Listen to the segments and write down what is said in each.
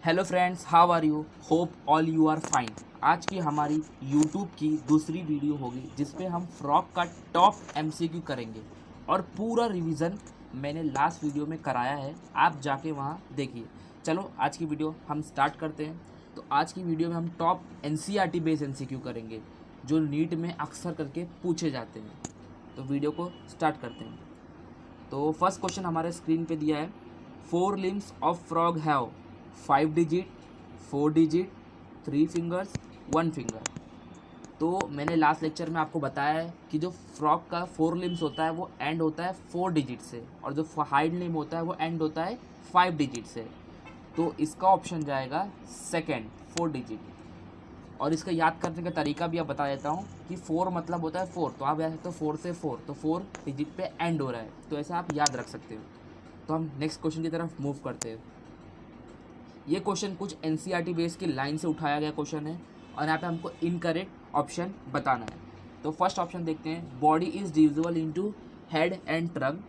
Hello friends, how are you? Hope all you are fine. आज की हमारी YouTube की दूसरी वीडियो होगी जिसपे हम फ्रॉक का टॉप एमसीक्यू करेंगे और पूरा रिवीजन मैंने लास्ट वीडियो में कराया है, आप जाके वहाँ देखिए। चलो आज की वीडियो हम स्टार्ट करते हैं। तो आज की वीडियो में हम टॉप एनसीईआरटी बेस्ड एमसीक्यू करेंगे जो नीट में अक्सर करके पूछे जाते हैं। तो वीडियो को स्टार्ट करते हैं। तो फर्स्ट क्वेश्चन हमारे स्क्रीन पे दिया है, 4 limbs of frog have 5 digit, 4 digit, 3 fingers, 1 finger. तो मैंने लास्ट लेक्चर में आपको बताया है कि जो फ्रॉग का 4 limbs होता है वो एंड होता है 4 डिजिट से, और जो हाइंड लिम्ब होता है वो एंड होता है 5 डिजिट से। तो इसका ऑप्शन जाएगा सेकेंड, 4 डिजिट। और इसका याद करने का तरीका भी आप बता देता हूँ कि 4 मतलब होता है 4, तो आप याद सकते हो 4 से 4, तो 4 डिजिट पे एंड हो रहा है, तो ऐसा आप याद रख सकते हो। तो हम नेक्स्ट क्वेश्चन की तरफ मूव करते हैं। ये क्वेश्चन कुछ एनसीईआरटी बेस की लाइन से उठाया गया क्वेश्चन है और यहाँ पे हमको इनकरेक्ट ऑप्शन बताना है। तो फर्स्ट ऑप्शन देखते हैं, body is divisible into head and trunk,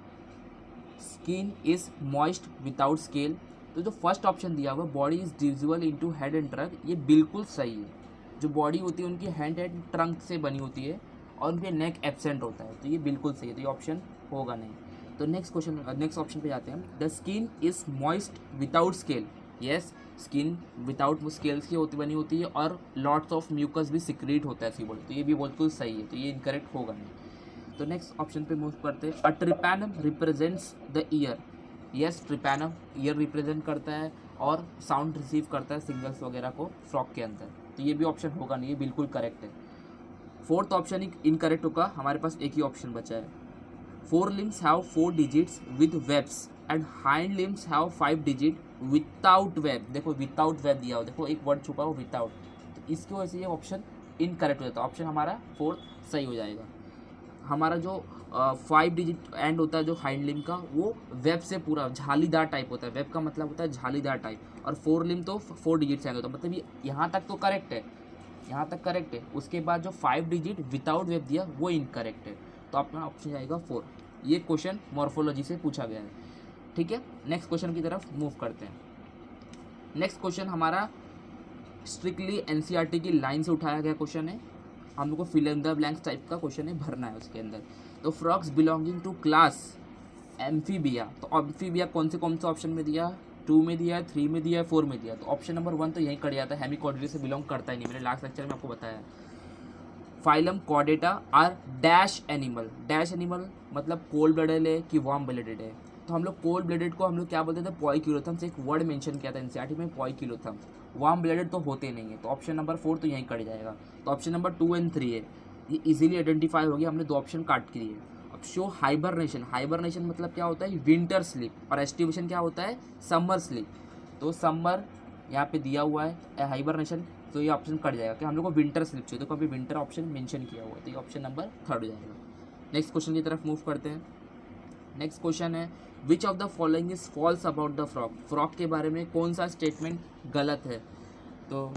skin is moist without scale. तो जो फर्स्ट ऑप्शन दिया हुआ body is divisible into head and trunk, ये बिल्कुल सही है। जो बॉडी होती है उनकी हैंड एंड ट्रंक से बनी होती है और उनके नेक एब्सेंट होता है, तो ये बिल्कुल सही है, तो ये ऑप्शन होगा नहीं। तो नेक्स्ट ऑप्शन पे जाते हैं, the skin is moist without scale. Yes, skin without scales की बनी होती है और लॉट्स ऑफ म्यूकस भी सिक्रीट होता है इसकी बॉडी, तो ये भी बिल्कुल सही है, तो ये इनकरेक्ट होगा नहीं। तो नेक्स्ट ऑप्शन पे मूव करते हैं, a tympanum represents the ear. Yes, tympanum ear represent करता है और साउंड रिसीव करता है सिग्नल्स वगैरह को फ्रॉक के अंदर, तो ये भी ऑप्शन होगा नहीं, ये बिल्कुल करेक्ट है। फोर्थ ऑप्शन ही इनकरेक्ट होगा, हमारे पास एक ही ऑप्शन बचा है। 4 limbs have 4 digits with webs and hind limbs have 5 digit without web। देखो विदाउट वेब दिया हो, देखो एक वर्ड छुपा हो विदाउट, तो इसकी वजह से ये ऑप्शन इनकरेक्ट हो जाता है। ऑप्शन हमारा फोर्थ सही हो जाएगा। हमारा जो 5 डिजिट एंड होता है जो हाइंड लिम्ब का, वो वेब से पूरा झालीदार टाइप होता है। वेब का मतलब होता है झालीदार टाइप, और 4 लिम्ब तो 4 डिजिट से एंड होता है, मतलब ये यहाँ तक तो करेक्ट है, यहाँ तक करेक्ट है। उसके बाद जो 5 डिजिट विदाउट वेब दिया वो इनकरेक्ट है, तो अपना ऑप्शन आएगा 4। ये क्वेश्चन मॉर्फोलॉजी से पूछा गया है, ठीक है। नेक्स्ट क्वेश्चन की तरफ मूव करते हैं। नेक्स्ट क्वेश्चन हमारा स्ट्रिक्टली एनसीईआरटी की लाइन से उठाया गया क्वेश्चन है, हम लोग को fill in the blanks type का क्वेश्चन है, भरना है उसके अंदर। तो frogs belonging to class amphibia, तो एम्फीबिया कौन से ऑप्शन में दिया, 2 में दिया है, 3 में दिया है, 4 में दिया, तो ऑप्शन नंबर 1 तो यहीं कट जाता है, हेमिकॉर्डेटा से बिलोंग करता ही नहीं, मैंने लास्ट लेक्चर में आपको बताया। Phylum chordata are dash animal. Dash animal मतलब कोल्ड ब्लडेड है कि वार्म ब्लडेड है, तो हम लोग कोल्ड ब्लडेड को हम लोग क्या बोलते थे, पॉइक्यूलोथम्स, एक वर्ड मेंशन किया था एनसीईआरटी में, पॉइक्यूलोथम्स। वार्म ब्लडेड तो होते नहीं है, तो ऑप्शन नंबर 4 तो यहीं कट जाएगा। तो ऑप्शन नंबर 2 एंड 3 है, ये इजीली आइडेंटिफाई हो गया, हमने 2 ऑप्शन काट के दिए। अब शो हाइबरनेशन, हाइबरनेशन मतलब क्या होता है, विंटर स्लीप, और एस्टिवेशन क्या होता है, समर स्लीप। तो समर यहाँ पे दिया हुआ है, हाइबरनेशन, तो ये ऑप्शन कट जाएगा कि हम लोग को विंटर स्लीप चाहिए, तो कभी विंटर ऑप्शन मेंशन किया हुआ है, तो ये ऑप्शन नंबर 3 हो जाएगा। नेक्स्ट क्वेश्चन की तरफ मूव करते हैं। नेक्स्ट क्वेश्चन है, which of the following is false about the frog. Frog के बारे में कौन सा स्टेटमेंट गलत है। तो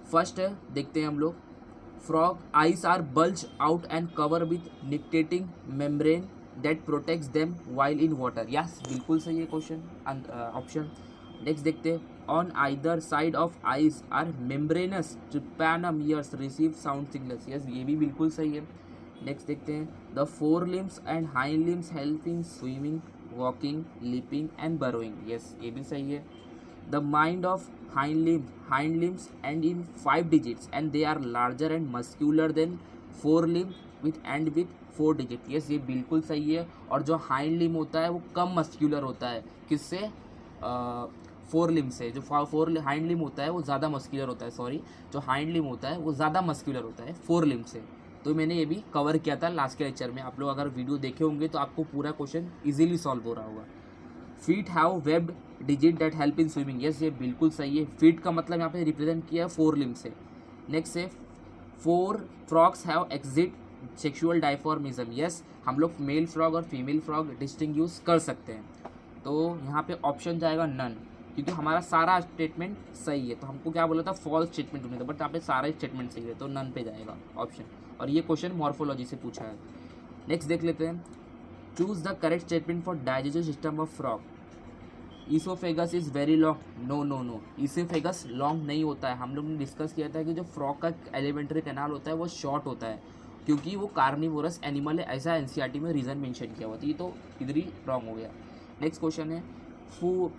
फर्स्ट है, देखते हैं हम लोग, frog eyes are bulge out and cover with nictitating membrane that protects them while in water. Yes, बिल्कुल सही है क्वेश्चन ऑप्शन। नेक्स्ट देखते हैं, on either side of eyes are membranous tympanum ears receive sound signals. Yes, ये भी बिल्कुल सही है। नेक्स्ट देखते हैं, the 4 limbs and hind limbs help in swimming, walking, leaping and burrowing. Yes, ये भी सही है। The mind of hind limbs end in 5 digits and they are larger and muscular than 4 limb with end with 4 digit। Yes, ये बिल्कुल सही है। और जो हाइंड लिम्ब होता है वो कम मस्क्यूलर होता है, किससे, 4 लिम्ब से। जो 4 हाइंड लिम्ब होता है वो ज़्यादा मस्क्यूलर होता है, सॉरी, जो हाइंड लिम्ब होता है वो ज़्यादा मस्क्यूलर होता है 4 लिम्ब से। तो मैंने ये भी कवर किया था लास्ट के लेक्चर में, आप लोग अगर वीडियो देखे होंगे तो आपको पूरा क्वेश्चन इजीली सॉल्व हो रहा होगा। Feet have webbed digit that help in swimming. Yes, ये बिल्कुल सही है। फीट का मतलब यहाँ पे रिप्रेजेंट किया है 4 लिम्ब से। नेक्स्ट है, 4 frogs have exhibit sexual dimorphism. Yes, हम लोग मेल फ्रॉग और फीमेल फ्रॉग डिस्टिंग्विश कर सकते हैं, तो यहाँ पे ऑप्शन जाएगा नन, क्योंकि हमारा सारा स्टेटमेंट सही है। तो हमको क्या बोला था, फॉल्स स्टेटमेंट होने था, बट यहाँ पे सारा स्टेटमेंट सही है, तो नन पे जाएगा ऑप्शन। और ये क्वेश्चन मॉर्फोलॉजी से पूछा है। नेक्स्ट देख लेते हैं, choose the correct statement for digestive system of frog. Oesophagus is very long, no no no, oesophagus long नहीं होता है। हम लोग ने डिस्कस किया था कि जो फ्रॉग का एलिमेंट्री कैनाल होता है वो शॉर्ट होता है क्योंकि वो कार्निवोरस एनिमल है, ऐसा एनसीईआरटी में रीज़न मेंशन किया हुआ था। ये तो इधर ही रॉन्ग हो गया। नेक्स्ट क्वेश्चन है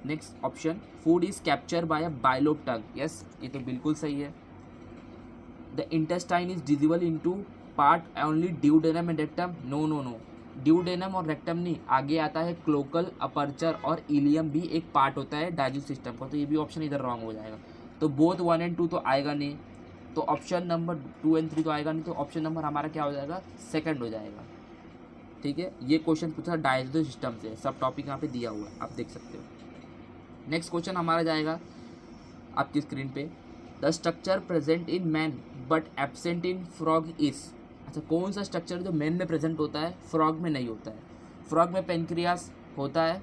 next option, food is capture by a bilobe tongue, yes ये तो बिल्कुल सही है। The intestine is divisible into part only duodenum and rectum, no no no, duodenum और रेक्टम नहीं, आगे आता है क्लोकल, अपर्चर और इलियम भी एक पार्ट होता है डाइजेस्ट सिस्टम का, तो ये भी ऑप्शन इधर रॉन्ग हो जाएगा। तो बोथ 1 एंड 2 तो आएगा नहीं, तो ऑप्शन नंबर 2 एंड 3 तो आएगा नहीं, तो ऑप्शन नंबर हमारा क्या हो जाएगा, सेकंड हो जाएगा। ठीक है, ये क्वेश्चन पूछा डाइजेस्टिव सिस्टम से, सब टॉपिक यहाँ पे दिया हुआ है, आप देख सकते हो। नेक्स्ट क्वेश्चन हमारा जाएगा आपकी स्क्रीन पे, the structure present in man but absent in frog is, अच्छा कौन सा स्ट्रक्चर जो मैन में प्रेजेंट होता है फ्रॉग में नहीं होता है। फ्रॉग में पेनक्रियास होता है,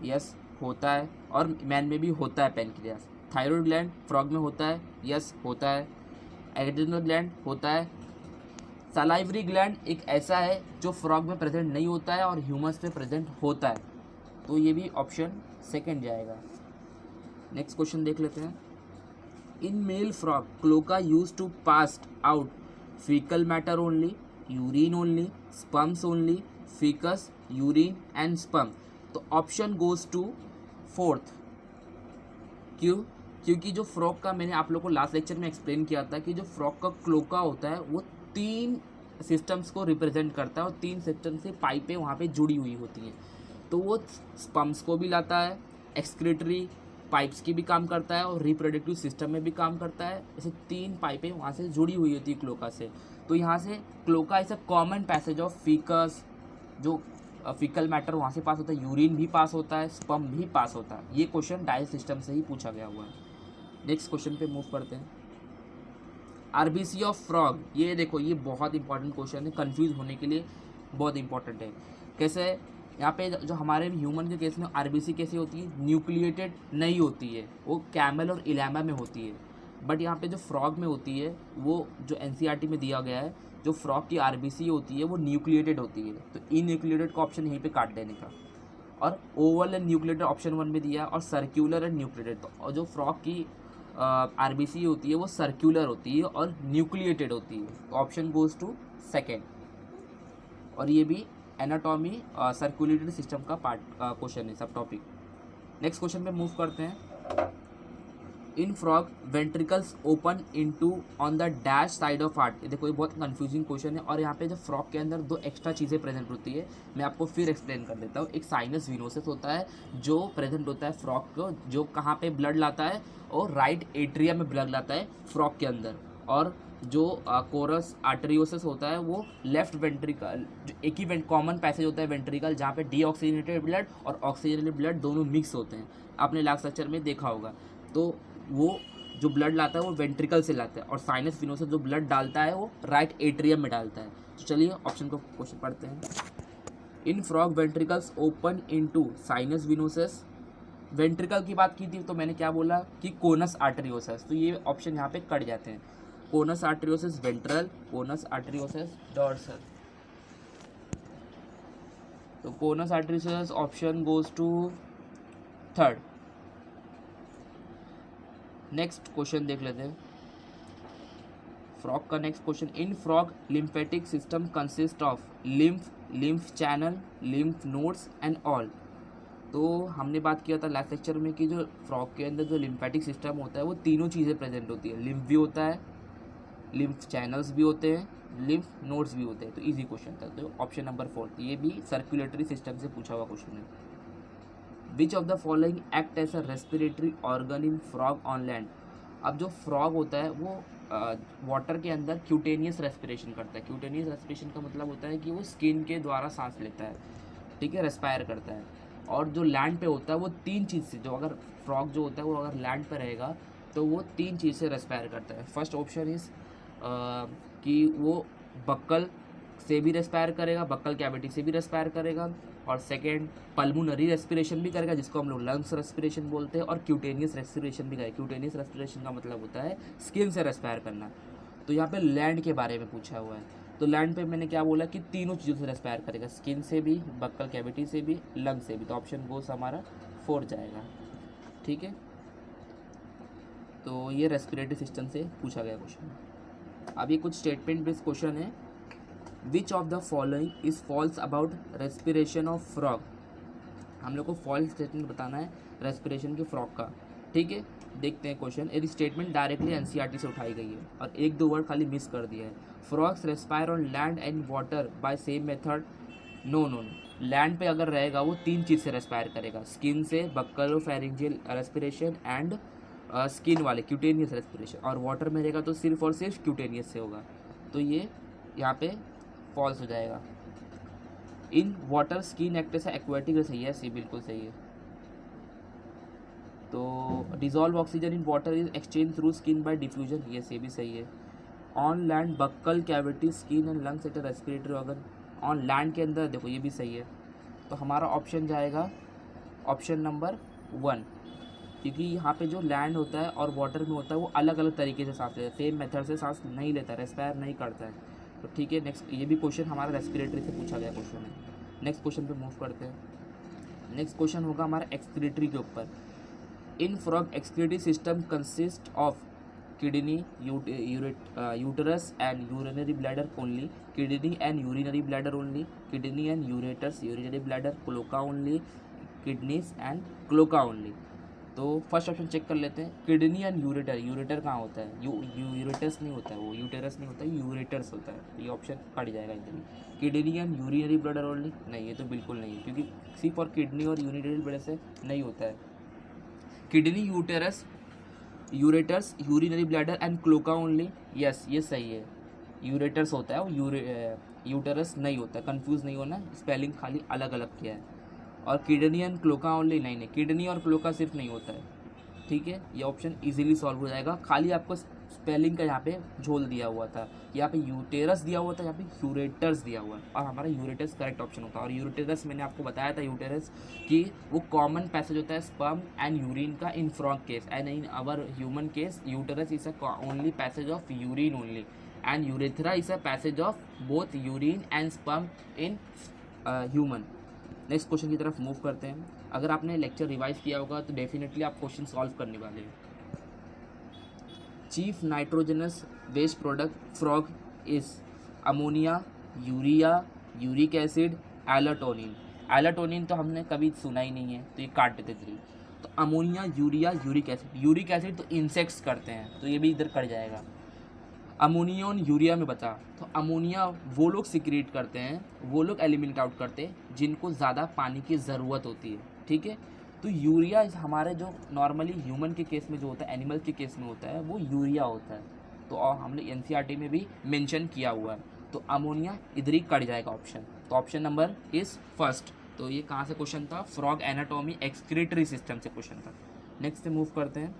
यस होता है, और मैन में भी होता है पेनक्रियास। थायराइड ग्लैंड फ्रॉग में होता है, यस होता है। एड्रिनल ग्लैंड होता है। सलाइवरी ग्लैंड एक ऐसा है जो फ्रॉग में प्रेजेंट नहीं होता है और ह्यूमंस में प्रेजेंट होता है, तो ये भी ऑप्शन सेकंड जाएगा। नेक्स्ट क्वेश्चन देख लेते हैं, in male frog cloaca use to pass out faecal matter only, urine only, sperms only, faeces, urine and sperm, तो ऑप्शन गोज टू फोर्थ। क्यों? क्योंकि जो फ्रॉग का, मैंने आप लोग को लास्ट लेक्चर में एक्सप्लेन किया था कि जो फ्रॉग का क्लोका होता है वो 3 सिस्टम्स को रिप्रेजेंट करता है और 3 सिस्टम से पाइपें वहाँ पे जुड़ी हुई होती हैं, तो वो स्पम्स को भी लाता है, एक्सक्रीटरी पाइप्स की भी काम करता है और रिप्रोडक्टिव सिस्टम में भी काम करता है। ऐसे 3 पाइपें वहाँ से जुड़ी हुई होती है क्लोका से, तो यहाँ से cloaca is a common passage of faeces, जो फीकल मैटर वहाँ से पास होता है, यूरिन भी पास होता है, स्पर्म भी पास होता है। ये क्वेश्चन डाइजेस्ट सिस्टम से ही पूछा गया हुआ है। नेक्स्ट क्वेश्चन पे मूव करते हैं, आरबीसी ऑफ फ्रॉग, ये देखो ये बहुत इंपॉर्टेंट क्वेश्चन है, कंफ्यूज होने के लिए बहुत इंपॉर्टेंट है। कैसे है, यहाँ पे जो हमारे ह्यूमन के केस में आरबीसी कैसे होती है, न्यूक्लिएटेड नहीं होती है, वो कैमल और इलामा में होती है, बट यहाँ पे जो फ्रॉग में होती है वो जो एनसीईआरटी में दिया गया है, जो फ्रॉग की आरबीसी होती है वो न्यूक्लिएटेड होती है, तो इनन्यूक्लिएटेड का ऑप्शन यहीं पे काट देने का। और ओवल एंड न्यूक्लिएटेड ऑप्शन 1 में दिया, और सर्क्यूलर एंड न्यूक्लिएटेड, तो और जो फ्रॉग की आरबीसी होती है वो सर्क्यूलर होती है और न्यूक्लिएटेड होती है, तो ऑप्शन गोज टू सेकेंड। और ये भी एनाटॉमी सर्कुलेटरी सिस्टम का पार्ट क्वेश्चन है, सब टॉपिक। नेक्स्ट क्वेश्चन पे मूव करते हैं, in frog ventricles open into on the dash side of heart, ये देखो ये बहुत कंफ्यूजिंग क्वेश्चन है, और यहाँ पे जो फ्रॉग के अंदर 2 एक्स्ट्रा चीज़ें प्रेजेंट होती है, मैं आपको फिर एक्सप्लेन कर देता हूँ। एक साइनस विनोसस होता है जो प्रेजेंट होता है फ्रॉग को, जो कहाँ पे ब्लड लाता है, और राइट एट्रिया में ब्लड लाता है फ्रॉग के अंदर, और जो कोरस आर्टेरियोसिस होता है वो लेफ्ट वेंट्रिकल, जो एक ही कॉमन पैसेज होता है वेंट्रिकल, जहाँ पे डीऑक्सीजनेटेड ब्लड और ऑक्सीजनेटेड ब्लड दोनों मिक्स होते हैं, आपने लास्ट लेक्चर में देखा होगा। तो वो जो ब्लड लाता है वो वेंट्रिकल से लाता है, और साइनस विनोसस जो ब्लड डालता है वो राइट एट्रियम में डालता है। तो चलिए ऑप्शन को क्वेश्चन पढ़ते हैं, in frog ventricles open into sinus venosus, ventricle की बात की थी तो मैंने क्या बोला कि कोनस आर्टेरियोसस, तो ये ऑप्शन यहाँ पे कट जाते हैं, conus arteriosus ventral, conus arteriosus dorsal, तो conus arteriosus option goes to third. Next question देख लेते हैं, फ्रॉग का next question, in frog lymphatic system consist of lymph channel, lymph nodes and all, तो हमने बात किया था लास्ट लेक्चर में कि जो फ्रॉग के अंदर जो लिम्फेटिक सिस्टम होता है वो तीनों चीज़ें प्रेजेंट होती है, लिम्फ भी होता है, लिम्फ चैनल्स भी होते हैं, लिम्फ नोड्स भी होते हैं, तो इजी क्वेश्चन था, तो ऑप्शन नंबर 4, ये भी सर्कुलेटरी सिस्टम से पूछा हुआ क्वेश्चन है। Which of the following act as a respiratory organ in frog on land, अब जो फ्रॉग होता है वो वाटर के अंदर क्यूटेनियस रेस्पिरेशन करता है, क्यूटेनियस रेस्पिरेशन का मतलब होता है कि वो स्किन के द्वारा सांस लेता है, ठीक है, रेस्पायर करता है, और जो लैंड पे होता है वो 3 चीज़ से, जो अगर फ्रॉग जो होता है वो अगर लैंड पे रहेगा तो वो 3 चीज़ से रेस्पायर करता है। फर्स्ट ऑप्शन इज़ कि वो बक्कल से भी रेस्पायर करेगा, बक्कल कैविटी से भी रेस्पायर करेगा, और सेकेंड पल्मोनरी रेस्पिरेशन भी करेगा जिसको हम लोग लंग्स रेस्पिरेशन बोलते हैं, और क्यूटेनियस रेस्पिरेशन भी करेगा। क्यूटेनियस रेस्पिरेशन का मतलब होता है स्किन से रेस्पायर करना। तो यहाँ पे लैंड के बारे में पूछा हुआ है, तो लैंड पे मैंने क्या बोला कि तीनों चीज़ों से रेस्पायर करेगा, स्किन से भी, बक्कल कैविटी से भी, लंग से भी, तो ऑप्शन गोस हमारा 4 जाएगा। ठीक है, तो ये रेस्पिरेटरी सिस्टम से पूछा गया क्वेश्चन। अब ये कुछ स्टेटमेंट बेस्ड क्वेश्चन है। Which of the following is false about respiration of frog. हम लोग को फॉल्स स्टेटमेंट बताना है रेस्पिरेशन के फ्रॉग का। ठीक है, देखते हैं क्वेश्चन। ये स्टेटमेंट डायरेक्टली एनसीईआरटी से उठाई गई है और एक दो वर्ड खाली मिस कर दिया है। Frogs respire on land and water by same method. No no no, land पे अगर रहेगा वो 3 चीज़ से रेस्पायर करेगा, स्किन से, बक्कलोफेरिंजियल रेस्पिरेशन एंड स्किन वाले क्यूटेनियस रेस्पिरेशन, और वाटर में रहेगा तो सिर्फ और सिर्फ क्यूटेनियस से होगा। तो ये यहाँ पे फॉल्स हो जाएगा। इन वाटर स्किन एक्ट से एक्वेटिक सही है, सी बिल्कुल सही है। तो dissolve oxygen in water is exchange through skin by diffusion, ये से भी सही है। On land buccal cavity skin and lungs at respiratory organ, on land के अंदर देखो ये भी सही है। तो हमारा ऑप्शन जाएगा ऑप्शन नंबर 1, क्योंकि यहाँ पे जो लैंड होता है और वाटर में होता है वो अलग अलग तरीके से सांस लेता है, सेम मेथड से सांस नहीं लेता, रेस्पायर नहीं करता है। तो ठीक है, नेक्स्ट ये भी क्वेश्चन हमारा रेस्पिरेटरी से पूछा गया क्वेश्चन है। नेक्स्ट क्वेश्चन पे मूव करते हैं। नेक्स्ट क्वेश्चन होगा हमारा एक्सक्रीटरी के ऊपर। In frog excretory system consist of kidney, uterus and urinary bladder only, kidney and urinary bladder only, kidney and ureters urinary bladder, cloaca only, kidneys and cloaca only. तो first option check कर लेते हैं, kidney and ureter. Ureter कहाँ होता है? यूरेटस नहीं होता है, वो यूटेरस नहीं होता है, यूरेटर्स होता है। ये ऑप्शन कट जाएगा इधर। Kidney and urinary bladder only, नहीं ये तो बिल्कुल नहीं है, क्योंकि सिर्फ और किडनी और यूरिनरी ब्लैडर से नहीं होता है। Kidney, uterus, ureters, urinary bladder and cloaca only, yes ये सही है। यूरेटर्स होता है और यूटेरस नहीं होता है, कंफ्यूज नहीं होना, स्पेलिंग खाली अलग अलग किया है। और किडनी एंड क्लोका ओनली, नहीं किडनी और क्लोका सिर्फ नहीं होता है। ठीक है, ये ऑप्शन इजीली सॉल्व हो जाएगा, खाली आपको स्पेलिंग का यहाँ पे झोल दिया हुआ था, यहाँ पे यूटेरस दिया हुआ था, यहाँ पे यूरेटर्स दिया हुआ है, और हमारा यूरेटर्स करेक्ट ऑप्शन होता है। और यूरेटर्स मैंने आपको बताया था यूटेरस कि वो कॉमन पैसेज होता है स्पर्म एंड यूरिन का इन frog case, and in our human case uterus is a only passage of urine only, and urethra is a passage of both urine and sperm in human. Next question की तरफ move करते हैं। अगर आपने lecture revise किया होगा तो definitely आप क्वेश्चन सॉल्व करने वाले हैं। Chief nitrogenous waste product frog is ammonia, urea, uric acid, allantoin. Allantoin तो हमने कभी सुना ही नहीं है, तो ये काट देते थे। तो ammonia, urea, uric acid. Uric acid तो इंसेक्ट्स करते हैं, तो ये भी इधर कट जाएगा। अमोनिया और यूरिया में बचा, तो अमोनिया वो लोग सिक्रेट करते हैं, वो लोग एलिमिनेट आउट करते हैं जिनको ज़्यादा पानी की ज़रूरत होती है। ठीक है, तो यूरिया हमारे जो नॉर्मली ह्यूमन के केस में जो होता है, एनिमल के केस में होता है, वो यूरिया होता है। तो और हमने एनसीईआरटी में भी मेंशन किया हुआ है। तो अमोनिया इधर ही कट जाएगा ऑप्शन। तो ऑप्शन नंबर इज फर्स्ट। तो ये कहाँ से क्वेश्चन था? फ्रॉग एनाटॉमी एक्सक्रीटरी सिस्टम से क्वेश्चन था। नेक्स्ट से मूव करते हैं।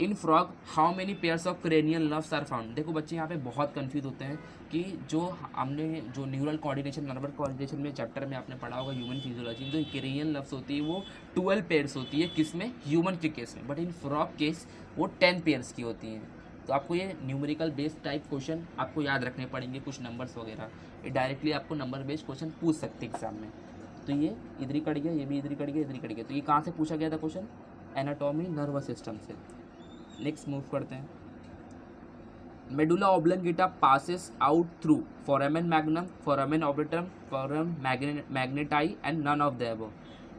In frog how many pairs of cranial nerves are found. देखो बच्चे यहाँ पे बहुत कंफ्यूज होते हैं कि जो हमने जो न्यूरल कोऑर्डिनेशन, नर्वल कोऑर्डिनेशन में चैप्टर में आपने पढ़ा होगा ह्यूमन फिजियोलॉजी, जो क्रेनियल नर्व्स होती है वो 12 पेयर्स होती है, किसमें? ह्यूमन के केस में। बट इन फ्रॉग केस वो 10 पेयर्स की होती हैं। तो आपको ये न्यूमेरिकल बेस्ड टाइप क्वेश्चन आपको याद रखने पड़ेंगे, कुछ नंबर्स वगैरह। ये डायरेक्टली आपको नंबर बेस्ड क्वेश्चन पूछ सकते हैं एग्जाम में। तो ये इधर ही कट गया, ये भी इधर ही कट गया, इधर ही कट गया। तो ये कहाँ से पूछा गया था क्वेश्चन? एनाटॉमी नर्वस सिस्टम से। नेक्स्ट मूव करते हैं। Medulla oblongata passes out through foramen magnum, foramen oblatum, foramen magnetite and none of the above.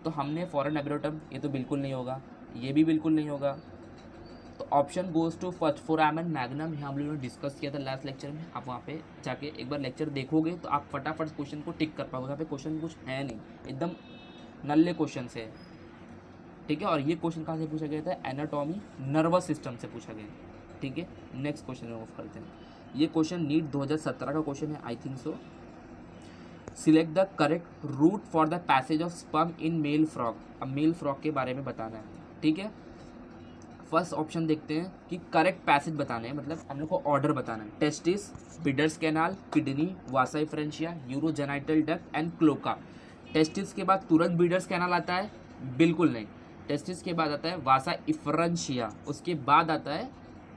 तो हमने फोरामेन ऑब्लेटम, ये तो बिल्कुल नहीं होगा, ये भी बिल्कुल नहीं होगा। तो option goes to first foramen magnum. ये हम लोगों ने डिस्कस किया था लास्ट लेक्चर में। आप वहाँ पे जाके एक बार लेक्चर देखोगे तो आप फटाफट क्वेश्चन को टिक कर पाओगे। यहाँ पे क्वेश्चन कुछ है नहीं, एकदम नल्ले क्वेश्चन से। ठीक है, और ये क्वेश्चन कहाँ से पूछा गया था? एनाटॉमी नर्वस सिस्टम से पूछा गया। ठीक है, नेक्स्ट क्वेश्चन मूव करते हैं। ये क्वेश्चन नीट 2017 का क्वेश्चन है, I think so. Select the correct route for the passage of sperm in male frog. अब मेल फ्रॉग के बारे में बताना है। ठीक है, फर्स्ट ऑप्शन देखते हैं कि करेक्ट पैसेज बताना है, मतलब हम लोग को ऑर्डर बताना है। Testis, bidders canal, kidney, Vasa इफ्रेंशिया, urogenital duct and cloaca. Testis के बाद तुरंत बिडर्स कैनाल आता है? बिल्कुल नहीं। टेस्टिस के बाद आता है वासा इफ्रेंशिया, उसके बाद आता है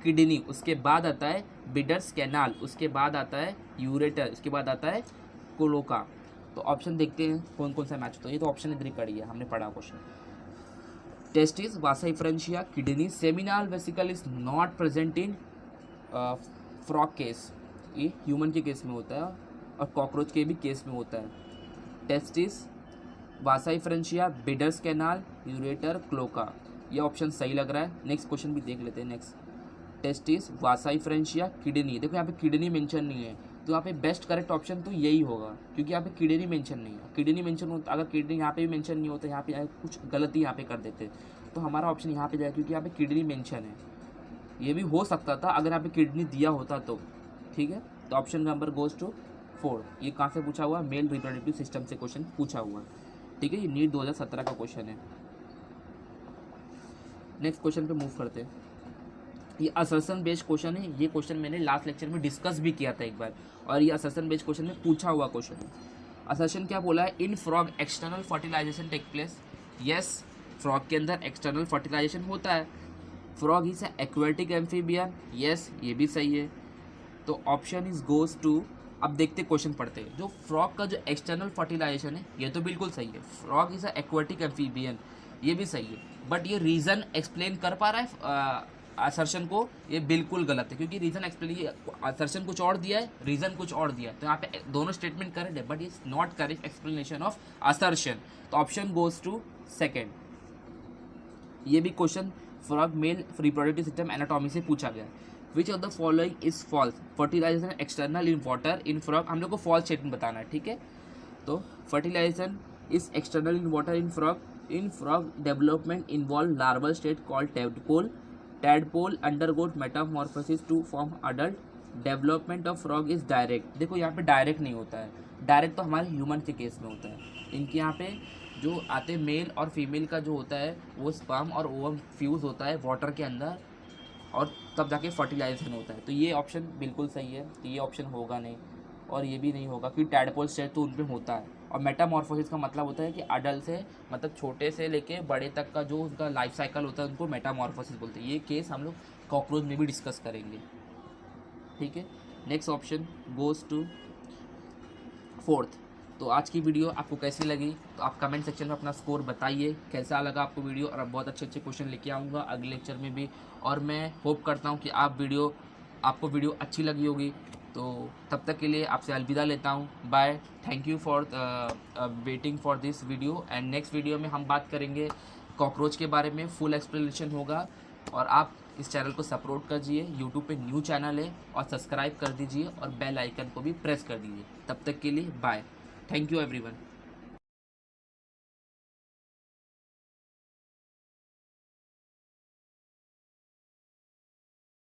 किडनी, उसके बाद आता है बिडर्स कैनाल, उसके बाद आता है यूरेटर, उसके बाद आता है क्लोका। तो ऑप्शन देखते हैं कौन कौन सा मैच होता है। ये तो ऑप्शन इधर ही करी है, हमने पढ़ा question. Testis, vasa differentia, kidney, seminal vesicle is not present in frog case, ये ह्यूमन के केस में होता है और कॉकरोच के भी केस में होता है। Testis, vasa differentia, Bidder's canal, ureter, cloaca, ये ऑप्शन सही लग रहा है। नेक्स्ट क्वेश्चन भी देख लेते हैं। Next, testis, vasa differentia, kidney, देखो यहाँ पे किडनी मेंशन नहीं है, तो यहाँ पे बेस्ट करेक्ट ऑप्शन तो यही होगा, क्योंकि यहाँ पे किडनी मेंशन नहीं है। किडनी मेंशन होता, अगर किडनी यहाँ पे भी मेंशन नहीं होता, यहाँ पे कुछ गलती यहाँ पे कर देते, तो हमारा ऑप्शन यहाँ पे जाए, क्योंकि यहाँ पे किडनी मेंशन है। ये भी हो सकता था अगर यहाँ पे किडनी दिया होता तो, ठीक है। तो ऑप्शन नंबर गोज टू 4। ये कहाँ से पूछा हुआ? मेल रिप्रोडक्टिव सिस्टम से क्वेश्चन पूछा हुआ है, ठीक है। ये नीट 2017 का क्वेश्चन है। नेक्स्ट क्वेश्चन पे मूव करते हैं। ये असर्शन बेस्ड क्वेश्चन है। ये क्वेश्चन मैंने लास्ट लेक्चर में डिस्कस भी किया था एक बार, और ये असर्शन बेस्ड क्वेश्चन में पूछा हुआ क्वेश्चन है। असर्शन क्या बोला है? In frog external fertilisation take place. Yes, frog के अंदर एक्सटर्नल फर्टिलाइजेशन होता है। Frog is aquatic amphibian. Yes, ये भी सही है। तो ऑप्शन इज गोज टू, अब देखते क्वेश्चन पढ़ते हैं। जो फ्रॉग का जो एक्सटर्नल फर्टिलाइजेशन है, ये तो बिल्कुल सही है। फ्रॉग इज एक्वेटिक एम्फीबियन, ये भी सही है। बट ये रीज़न एक्सप्लेन कर पा रहा है असर्शन को? ये बिल्कुल गलत है, क्योंकि रीज़न एक्सप्लेन, असर्शन कुछ और दिया है, रीज़न कुछ और दिया है। तो यहाँ पे दोनों स्टेटमेंट करेक्ट है, but is not correct explanation of assertion. तो ऑप्शन गोज टू सेकेंड। ये भी question frog male reproductive system anatomy से पूछा गया। Which of the following is false? Fertilisation external in water in frog, हम लोग को फॉल्स स्टेटमेंट बताना है, ठीक है। तो fertilization is external in water in frog. In frog development involve larval state called tadpole. Tadpole undergoes metamorphosis to form adult. Development of frog is direct. देखो यहाँ पे डायरेक्ट नहीं होता है, डायरेक्ट तो हमारे ह्यूमन के केस में होता है। इनके यहाँ पे जो आते मेल और फीमेल का जो होता है, वो स्पर्म और ओवम फ्यूज़ होता है वाटर के अंदर, और तब जाके फर्टिलाइजेशन होता है। तो ये ऑप्शन बिल्कुल सही है। तो ये ऑप्शन होगा नहीं, और ये भी नहीं होगा, क्योंकि टैडपोल स्टेज तो उनपे होता है। और मेटामॉर्फोसिस का मतलब होता है कि अडल्ट से, मतलब छोटे से लेके बड़े तक का जो उनका लाइफ साइकिल होता है, उनको मेटामॉर्फोसिस बोलते हैं। ये केस हम लोग कॉकरोच में भी डिस्कस करेंगे, ठीक है। Next option goes to 4th। तो आज की वीडियो आपको कैसी लगी? तो आप कमेंट सेक्शन में अपना स्कोर बताइए, कैसा लगा आपको वीडियो। और बहुत अच्छे अच्छे क्वेश्चन लेके आऊँगा अगले लेक्चर में भी, और मैं होप करता हूँ कि आपको वीडियो अच्छी लगी होगी। तो तब तक के लिए आपसे अलविदा लेता हूँ। Bye, thank you for waiting for this video. And next video में हम बात करेंगे कॉकरोच के बारे में, फुल एक्सप्लेनेशन होगा। और आप इस चैनल को सपोर्ट कर दीजिए, यूट्यूब पे न्यू चैनल है, और सब्सक्राइब कर दीजिए और बेल आइकन को भी प्रेस कर दीजिए। तब तक के लिए बाय, थैंक यू एवरीवन।